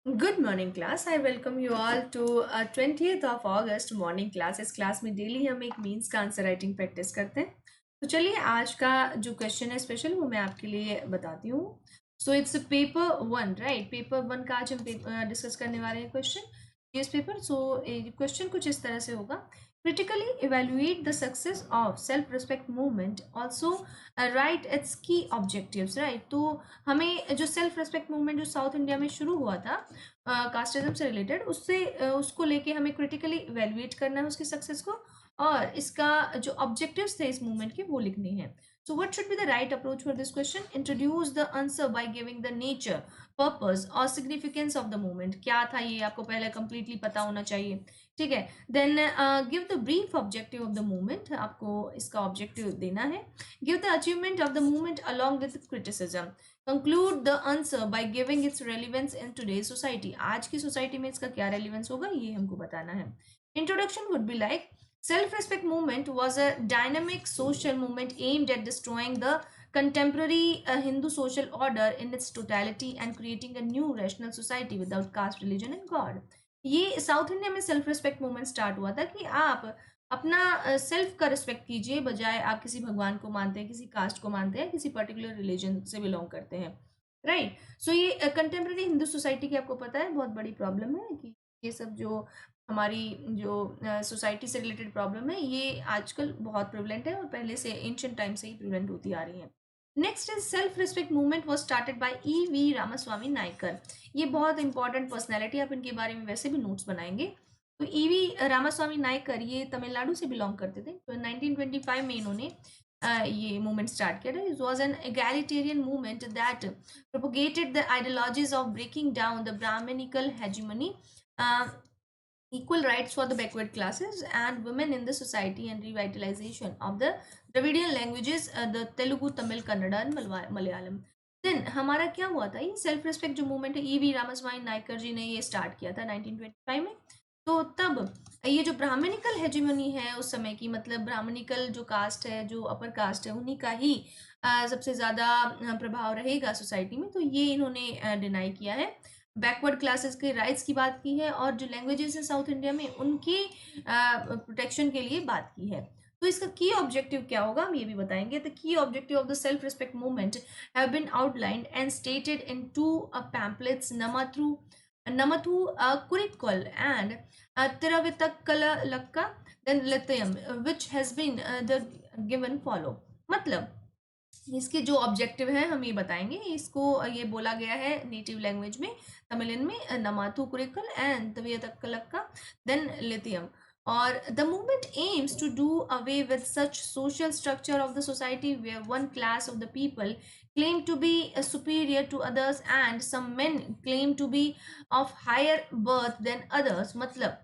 Good morning class. I welcome you all to 20th of August morning class. इस class में daily हम एक means का answer writing practice करते हैं। तो चलिए आज का जो क्वेश्चन है स्पेशल वो मैं आपके लिए बताती हूँ। So it's paper 1 right. Paper 1 का आज हम डिस्कस करने वाले हैं question news paper. So question कुछ इस तरह से होगा। Critically evaluate the success of self-respect movement. Also, write its key objectives. Right? तो हमें जो सेल्फ रेस्पेक्ट मूवमेंट जो साउथ इंडिया में शुरू हुआ था कास्टिज्म से रिलेटेड उससे उसको लेके हमें क्रिटिकली इवेल्युएट करना है उसकी सक्सेस को और इसका जो ऑब्जेक्टिव्स थे इस मूवमेंट के वो लिखने हैं। So what should be the right approach for this question? Introduce the answer by giving the nature, purpose और significance of the movement. क्या था ये आपको पहले completely पता होना चाहिए, ठीक है। Then give the brief objective of the movement. आपको इसका objective देना है। Give the achievement of the movement along with criticism. Conclude the answer by giving its relevance in today's society. आज की society में इसका क्या relevance होगा ये हमको बताना है। Introduction would be like self-respect movement was a dynamic social movement aimed at destroying the contemporary Hindu social order in its totality and creating a new rational society without caste, religion and God. ये south India में self respect movement start हुआ था कि आप अपना self का respect कीजिए बजाय आप किसी भगवान को मानते हैं, किसी कास्ट को मानते हैं, किसी पर्टिकुलर रिलीजन से बिलोंग करते हैं, राइट। सो ये कंटेम्प्रेरी हिंदू सोसाइटी की आपको पता है बहुत बड़ी प्रॉब्लम है कि ये सब जो हमारी जो सोसाइटी से रिलेटेड प्रॉब्लम है ये आजकल बहुत प्रिवलेंट है और पहले से एंशियंट टाइम से ही प्रिवलेंट होती आ रही है। Next is self respect movement was started by V Ramaswamy Naicker. ये बहुत इंपॉर्टेंट पर्सनैलिटी, आप इनके बारे में वैसे भी नोट्स बनाएंगे। तो वी रामास्वामी नायकर ये तमिलनाडु से बिलोंग करते थे। तो 1925 में इन्होंने ये मूवमेंट स्टार्ट किया था। It was an egalitarian movement that propagated the ideologies of breaking down the brahminical hegemony, equal rights for the backward classes and women in the society and revitalization of the Dravidian languages, the Telugu, Tamil, Kannada and Malayalam. Then हमारा क्या हुआ था, ये self respect जो movement है V Ramaswamy Naicker ji ने ये start किया था 1925 में। तो तब ये जो ब्राह्मणिकल हेजिमनी है उस समय की, मतलब ब्राह्मणिकल जो कास्ट है, जो अपर कास्ट है, उन्हीं का ही सबसे ज़्यादा प्रभाव रहेगा सोसाइटी में, तो ये इन्होंने डिनाई किया है। बैकवर्ड क्लासेस के राइट्स की बात की है और जो लैंग्वेजेस हैं साउथ इंडिया में उनकी प्रोटेक्शन के लिए बात की है। तो इसका की ऑब्जेक्टिव क्या होगा हम ये भी बताएंगे। The key objective of the self respect movement have been outlined and stated in two pamphlets, Namathu Kurikkal and तिरवितक्कलक्का देन लितयम which has been the given follow. मतलब इसके जो ऑब्जेक्टिव है हम ये बताएंगे। इसको ये बोला गया है नेटिव लैंग्वेज में, तमिलियन में नमाथु कुरिकल एंड तवियतक्कलक्का देन लिथियम। और the movement aims to do away with such social structure of the society where one class of the people claim to be superior to others and some men claim to be of higher birth than others। मतलब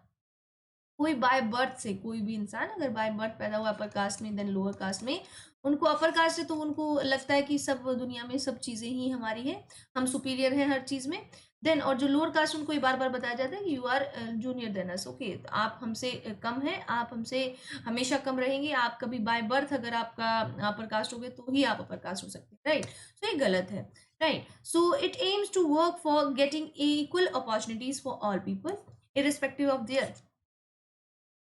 कोई by birth से, कोई भी इंसान अगर by birth पैदा हुआ upper caste में देन लोअर कास्ट में, उनको अपर कास्ट है तो उनको लगता है कि सब दुनिया में सब चीज़ें ही हमारी हैं, हम सुपीरियर हैं हर चीज़ में। देन और जो लोअर कास्ट उनको ये बार बार बताया जाता है कि you are junior than us, okay आप हमसे कम हैं, आप हमसे हमेशा कम रहेंगे, आप कभी बाय बर्थ अगर आपका अपर कास्ट हो गए तो ही आप अपर कास्ट हो सकते हैं, राइट। सो ये गलत है, right. So it aims to work for getting equal opportunities for all people irrespective of their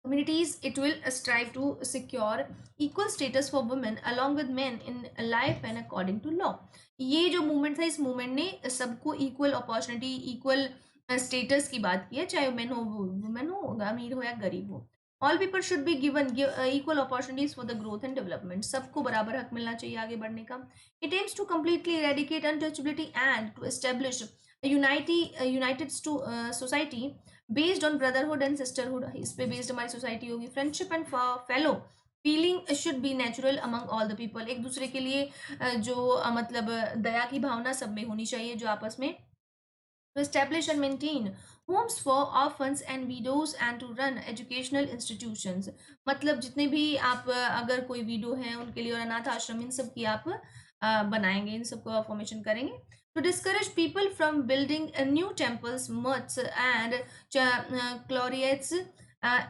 communities. It will strive to secure equal status for women along with men in life and according to law। ये जो movement था इस movement ने सबको equal opportunity, equal status की बात की है, चाहे मेन हो, वुमेन हो, अमीर हो या गरीब हो। All people should be given equal opportunities for the growth and development. सबको बराबर हक मिलना चाहिए आगे बढ़ने का। It aims to completely eradicate untouchability and to establish a united society based on brotherhood and sisterhood. इस पे बेस्ड हमारी सोसाइटी होगी। Friendship and fellow feeling should be natural among all the people. एक दूसरे के लिए जो मतलब दया की भावना सब में होनी चाहिए जो आपस में। to establish and maintain homes for orphans and widows and to run educational institutions। मतलब जितने भी आप अगर कोई विडो हैं उनके लिए और अनाथ आश्रम, इन सब की आप बनाएंगे, इन सबको फॉर्मेशन करेंगे। to discourage people from building new temples, mosques and chloriates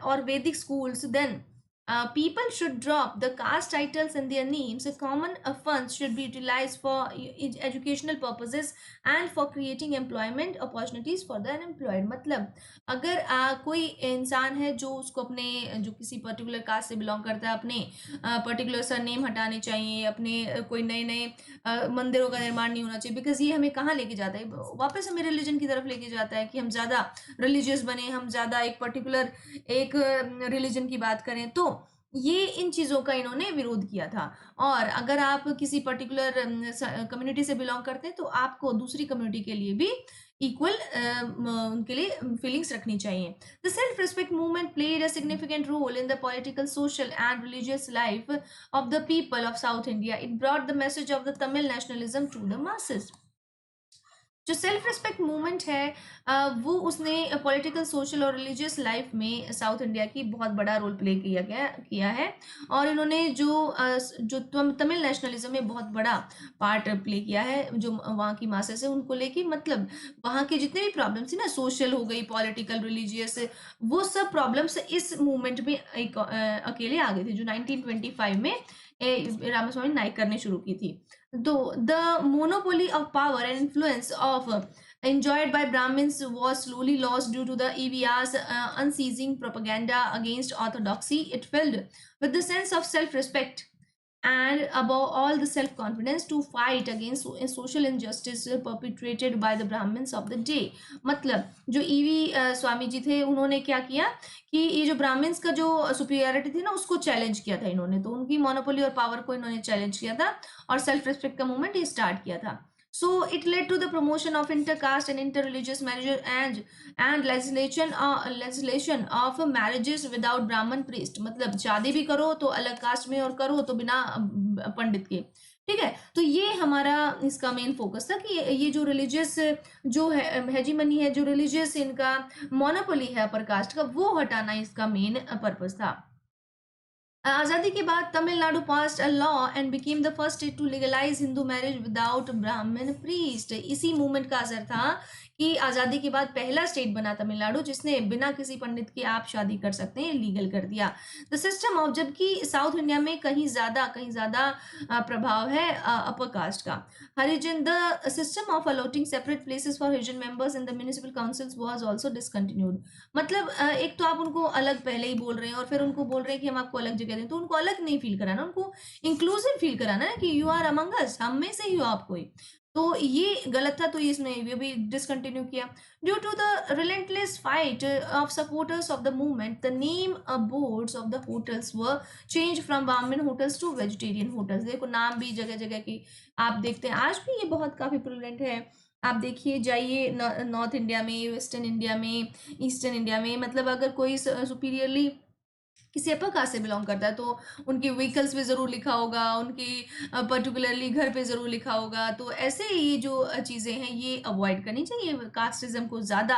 or Vedic schools, then People should drop the caste titles in their names. Common funds should be utilized for educational purposes and for creating employment opportunities for the unemployed. मतलब अगर कोई इंसान है जो उसको अपने जो किसी पर्टिकुलर कास्ट से बिलोंग करता है, अपने पर्टिकुलर सरनेम हटाने चाहिए, अपने कोई नए नए मंदिरों का निर्माण नहीं होना चाहिए, बिकॉज ये हमें कहाँ लेके जाता है, वापस हमें रिलीजन की तरफ लेके जाता है कि हम ज़्यादा रिलीजियस बने, हम ज़्यादा एक पर्टिकुलर एक रिलीजन की बात करें। तो ये इन चीज़ों का इन्होंने विरोध किया था। और अगर आप किसी पर्टिकुलर कम्युनिटी से बिलोंग करते हैं तो आपको दूसरी कम्युनिटी के लिए भी इक्वल उनके लिए फीलिंग्स रखनी चाहिए। The self respect movement played a significant role in the political, social and religious life of the people of South India. It brought the message of the Tamil nationalism to the masses. जो self respect movement है वो उसने political, social और religious life में south India की बहुत बड़ा role play किया है। और इन्होंने जो तमिल नेशनलिज्म में बहुत बड़ा पार्ट प्ले किया है, जो वहाँ की मासेस है उनको लेके, मतलब वहाँ के जितने भी प्रॉब्लम्स थी ना, सोशल हो गई, पॉलिटिकल, रिलीजियस, वो सब प्रॉब्लम्स इस मूवमेंट में एक अकेले आ गए थे, जो 1925 में रामास्वामी नाइक करने शुरू की थी। Though the monopoly of power and influence of enjoyed by Brahmins was slowly lost due to the EVR's unceasing propaganda against orthodoxy, it filled with the sense of self-respect and above all the self-confidence to fight against social injustice perpetrated by the Brahmins of the day. मतलब जो EV Swami ji थे, उन्होंने क्या किया कि ये जो Brahmins का जो सुपीरियरिटी थी ना, उसको चैलेंज किया था इन्होंने, तो उनकी मोनोपोली और पावर को इन्होंने चैलेंज किया था और सेल्फ रिस्पेक्ट का मूवमेंट ये स्टार्ट किया था। So it led to the promotion of intercaste and interreligious marriage and legislation of marriages without Brahman priest. मतलब शादी भी करो तो अलग कास्ट में और करो तो बिना पंडित के। ठीक है, तो ये हमारा इसका मेन फोकस था कि ये जो रिलीजियस जो है हेजीमनी है, जो रिलीजियस इनका मोनोपोली है अपर कास्ट का, वो हटाना इसका मेन पर्पस था। आज़ादी के बाद Tamil Nadu passed a law and became the first state to legalize Hindu marriage without Brahmin priest. इसी मूवमेंट का असर था कि आज़ादी के बाद पहला स्टेट बना तमिलनाडु जिसने बिना किसी पंडित के आप शादी कर सकते हैं लीगल कर दिया। द सिस्टम ऑफ, जबकि साउथ इंडिया में कहीं ज़्यादा प्रभाव है अपर कास्ट का। Harijan, the system of allotting separate places for Harijan members in the municipal councils was also discontinued. मतलब एक तो आप उनको अलग पहले ही बोल रहे हैं और फिर उनको बोल रहे हैं कि हम आपको अलग जगह दें, तो उनको अलग नहीं फील कराना, उनको इंक्लूसिव फील कराना है कि यू आर अमंग अस, हम में से ही हो आप कोई। तो ये गलत था, तो इसने ये भी डिसकंटिन्यू किया। Due to the relentless fight of supporters of the movement, the name boards of the hotels were change from Brahmin hotels to vegetarian hotels. देखो नाम भी जगह जगह की आप देखते हैं, आज भी ये बहुत काफी प्रिवलेंट है। आप देखिए, जाइए नॉर्थ इंडिया में, वेस्टर्न इंडिया में, ईस्टर्न इंडिया में, मतलब अगर कोई सुपीरियरली किसी अपर कास्ट से बिलोंग करता है तो उनकी व्हीकल्स पे ज़रूर लिखा होगा, उनकी पर्टिकुलरली घर पे ज़रूर लिखा होगा। तो ऐसे ये जो चीज़ें हैं ये अवॉइड करनी चाहिए, कास्टिज्म को ज़्यादा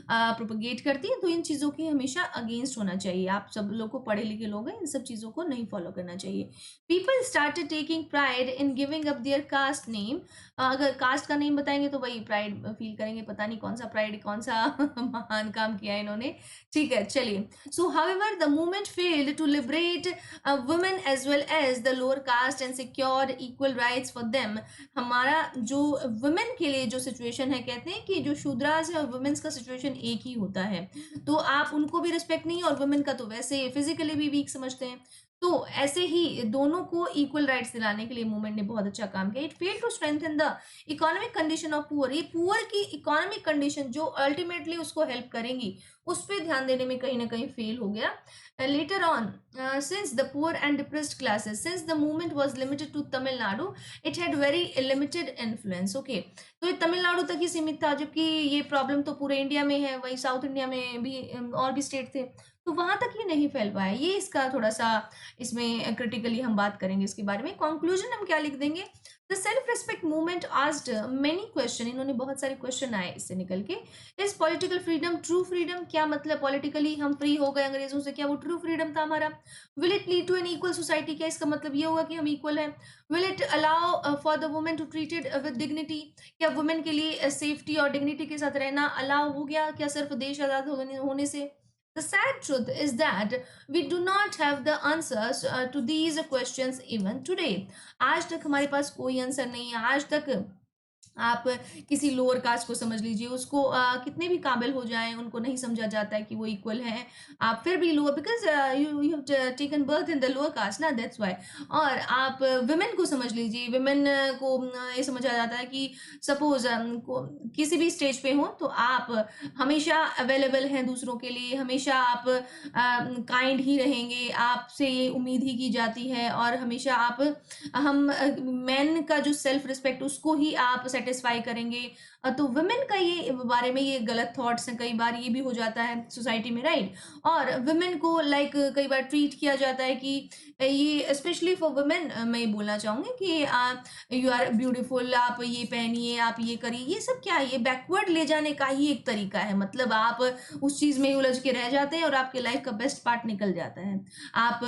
प्रोपगेट करती है, तो इन चीज़ों की हमेशा अगेंस्ट होना चाहिए। आप सब लोग को, पढ़े लिखे लोग हैं, इन सब चीज़ों को नहीं फॉलो करना चाहिए। People started taking pride in giving up their caste name. अगर कास्ट का नेम बताएंगे तो वही प्राइड फील करेंगे, पता नहीं कौन सा प्राइड, कौन सा महान काम किया इन्होंने। ठीक है, चलिए। So, however, the movement failed to liberate women as well as the lower caste and secured equal rights for them. हमारा जो women के लिए जो situation है, कहते हैं कि जो शूद्रास है और women's का situation एक ही होता है, तो आप उनको भी respect नहीं और women का तो वैसे physically भी weak समझते हैं। तो ऐसे ही दोनों को इक्वल राइट्स दिलाने के लिए मूवमेंट ने बहुत अच्छा काम किया। It fail to strengthen the economic condition of poor. ये पुअर की इकोनॉमिक कंडीशन जो अल्टीमेटली उसको हेल्प करेंगी, उस पर ध्यान देने में कहीं ना कहीं फेल हो गया। Later on, since the poor and depressed classes, since the movement was limited to Tamil Nadu, it had very limited influence. Okay, तो ये तमिलनाडु तक ही सीमित था, जबकि ये प्रॉब्लम तो पूरे इंडिया में है, वही साउथ इंडिया में भी और भी स्टेट थे, तो वहां तक ये नहीं फैल पाया। ये इसका थोड़ा सा इसमें क्रिटिकली हम बात करेंगे इसके बारे में। कंक्लूजन हम क्या लिख देंगे? The self respect movement asked many question, इन्होंने बहुत सारे क्वेश्चन आए इससे निकल के। Is political freedom true freedom? क्या मतलब पॉलिटिकली हम फ्री हो गए अंग्रेजों से, क्या वो ट्रू फ्रीडम था हमारा? Will it lead to an equal society? क्या इसका मतलब ये होगा कि हम इक्वल हैं? Will it allow for the women to treated with dignity? क्या वुमेन के लिए सेफ्टी और डिग्निटी के साथ रहना अलाउ हो गया क्या सिर्फ देश आजाद होने से? The sad truth is that we do not have the answers to these questions even today. आज तक हमारे पास कोई आंसर नहीं है। आज तक आप किसी लोअर कास्ट को समझ लीजिए, उसको कितने भी काबिल हो जाएँ, उनको नहीं समझा जाता है कि वो इक्वल हैं। आप फिर भी lower, because you have taken birth in the lower caste ना, दैट्स व्हाई। और आप वुमेन को समझ लीजिए, वुमेन को ये समझा जाता है कि सपोज़ को किसी भी स्टेज पे हो तो आप हमेशा अवेलेबल हैं दूसरों के लिए, हमेशा आप काइंड ही रहेंगे, आपसे ये उम्मीद ही की जाती है, और हमेशा आप हम मेन का जो सेल्फ रिस्पेक्ट उसको ही आप सेटिस्फाई करेंगे। तो वुमेन का ये बारे में ये गलत थॉट्स हैं, कई बार ये भी हो जाता है सोसाइटी में, राइट? और वुमेन को लाइक कई बार ट्रीट किया जाता है कि ये स्पेशली फॉर वुमेन, मैं ये बोलना चाहूँगी कि यू आर ब्यूटीफुल, आप ये पहनिए, आप ये करिए, ये सब क्या है? ये बैकवर्ड ले जाने का ही एक तरीका है। मतलब आप उस चीज़ में ही उलझ के रह जाते हैं और आपके लाइफ का बेस्ट पार्ट निकल जाता है। आप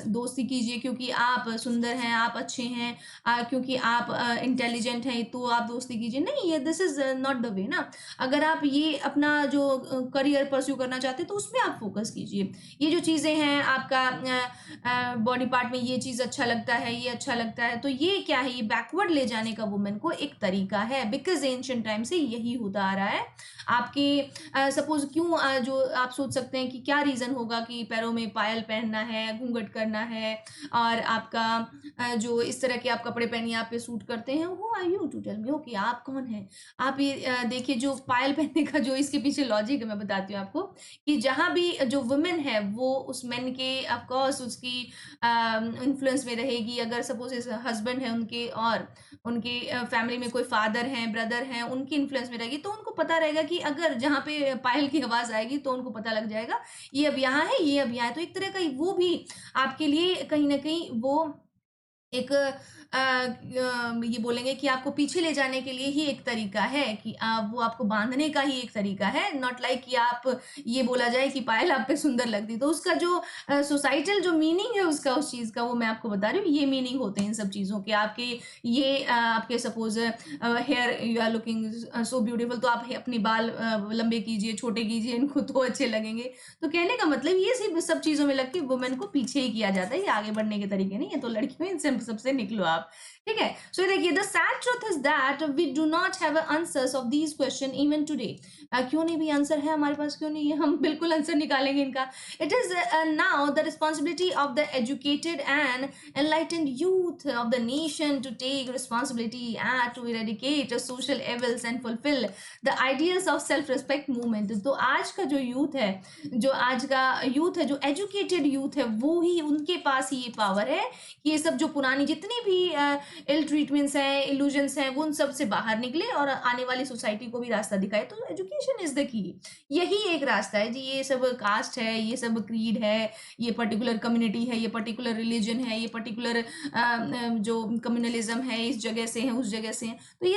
दोस्ती कीजिए क्योंकि आप सुंदर हैं, आप अच्छे हैं, क्योंकि आप इंटेलिजेंट हैं तो आप दोस्ती कीजिए। नहीं, ये this is not the way ना। अगर आप ये अपना जो करियर परस्यू करना चाहते हैं तो उसमें आप फ़ोकस कीजिए। ये जो चीज़ें हैं आपका बॉडी पार्ट में ये चीज़ अच्छा लगता है, ये अच्छा लगता है, तो ये क्या है? ये बैकवर्ड ले जाने का वुमेन को एक तरीका है, बिकॉज़ एंशिएंट टाइम से यही होता आ रहा है। आपके सपोज़ क्यों जो आप सोच सकते हैं कि क्या रीज़न होगा कि पैरों में पायल पहनना है, घूंघट करना है, और आपका जो इस तरह के आप कपड़े पहनिए, आप पे सूट करते हैं। Who are you to tell me? Okay, आप कौन हैं? आप ये देखिए, जो पायल पहनने का जो इसके पीछे लॉजिक है मैं बताती हूँ आपको, कि जहाँ भी जो वुमेन है वो उस मेन के ऑफ कोर्स उसकी इन्फ्लुएंस में रहेगी। अगर सपोज़ इस हस्बैंड है उनके, और उनके फैमिली में कोई फादर हैं, ब्रदर हैं, उनकी इन्फ्लुएंस में रहेगी, तो उनको पता रहेगा कि अगर जहाँ पे पायल की आवाज़ आएगी तो उनको पता लग जाएगा, ये अब यहाँ है, ये अब यहाँ है। तो एक तरह का वो भी आपके लिए कहीं न कहीं वो एक ये बोलेंगे कि आपको पीछे ले जाने के लिए ही एक तरीका है, कि वो आपको बाँधने का ही एक तरीका है, नॉट लाइक कि आप ये बोला जाए कि पायल आप पे सुंदर लगती। तो उसका जो सोसाइटल जो मीनिंग है उसका, उस चीज़ का, वो मैं आपको बता रही हूँ। ये मीनिंग होते हैं इन सब चीज़ों के। आपके ये आपके suppose hair, you are looking so beautiful, तो आप अपने बाल लंबे कीजिए, छोटे कीजिए, इनको तो अच्छे लगेंगे। तो कहने का मतलब ये सिर्फ़ सब चीज़ों में लग के वुमेन को पीछे ही किया जाता है, ये आगे बढ़ने के तरीके नहीं है। तो लड़कियों इन सब सबसे निकलो आप, ठीक है? सो देखिए, the sad truth is that we do not have answers of these question even today. क्यों नहीं भी आंसर है हमारे पास, क्यों नहीं है? हम बिल्कुल आंसर निकालेंगे इनका। It is now the responsibility of the educated and enlightened youth of the nation to take responsibility and to eradicate social evils and fulfill the ideals of self respect movement। तो आज का जो youth है, जो आज का youth है, जो एजुकेटेड यूथ है, वो ही, उनके पास ही ये पावर है कि ये सब जो पुरानी जितनी भी इल ट्रीटमेंट्स हैं, इल्यूजन्स हैं, वो उन सब से बाहर निकले और आने वाली सोसाइटी को भी रास्ता दिखाए। तो एजुकेशन इज द की, यही एक रास्ता है जी। ये सब कास्ट है, ये सब क्रीड है, ये पर्टिकुलर कम्युनिटी है, ये पर्टिकुलर रिलीजन है, ये पर्टिकुलर जो कम्युनलिज्म है, इस जगह से है, उस जगह से है, तो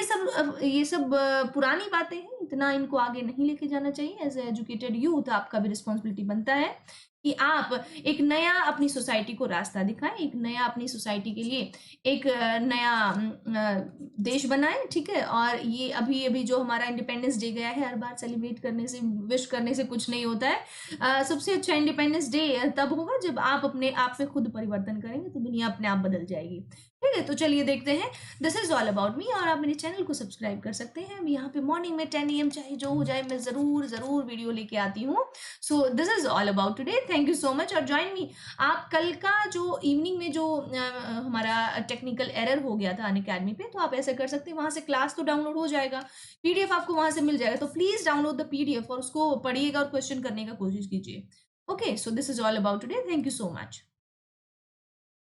ये सब पुरानी बातें हैं। इतना इनको आगे नहीं लेके जाना चाहिए। एज एजुकेटेड यूथ आपका भी रिस्पॉन्सिबिलिटी बनता है कि आप एक नया अपनी सोसाइटी को रास्ता दिखाएं, एक नया अपनी सोसाइटी के लिए एक नया देश बनाएं, ठीक है? और ये अभी अभी जो हमारा इंडिपेंडेंस डे गया है, हर बार सेलिब्रेट करने से, विश करने से कुछ नहीं होता है। सबसे अच्छा इंडिपेंडेंस डे तब होगा जब आप अपने आप में खुद परिवर्तन करेंगे, तो दुनिया अपने आप बदल जाएगी, ठीक है? तो चलिए देखते हैं। This is all about me, और आप मेरे चैनल को सब्सक्राइब कर सकते हैं। यहाँ पे मॉर्निंग में 10 AM चाहे जो हो जाए, मैं ज़रूर वीडियो लेके आती हूँ। So this is all about today. Thank you so much, और ज्वाइन मी। आप कल का जो इवनिंग में जो हमारा टेक्निकल एरर हो गया था अनअकैडमी पे, तो आप ऐसे कर सकते हैं, वहाँ से क्लास तो डाउनलोड हो जाएगा, पीडीएफ आपको वहाँ से मिल जाएगा। तो प्लीज़ डाउनलोड द पीडीएफ और उसको पढ़िएगा और क्वेश्चन करने का कोशिश कीजिए। Okay, so this is all about today. Thank you so much.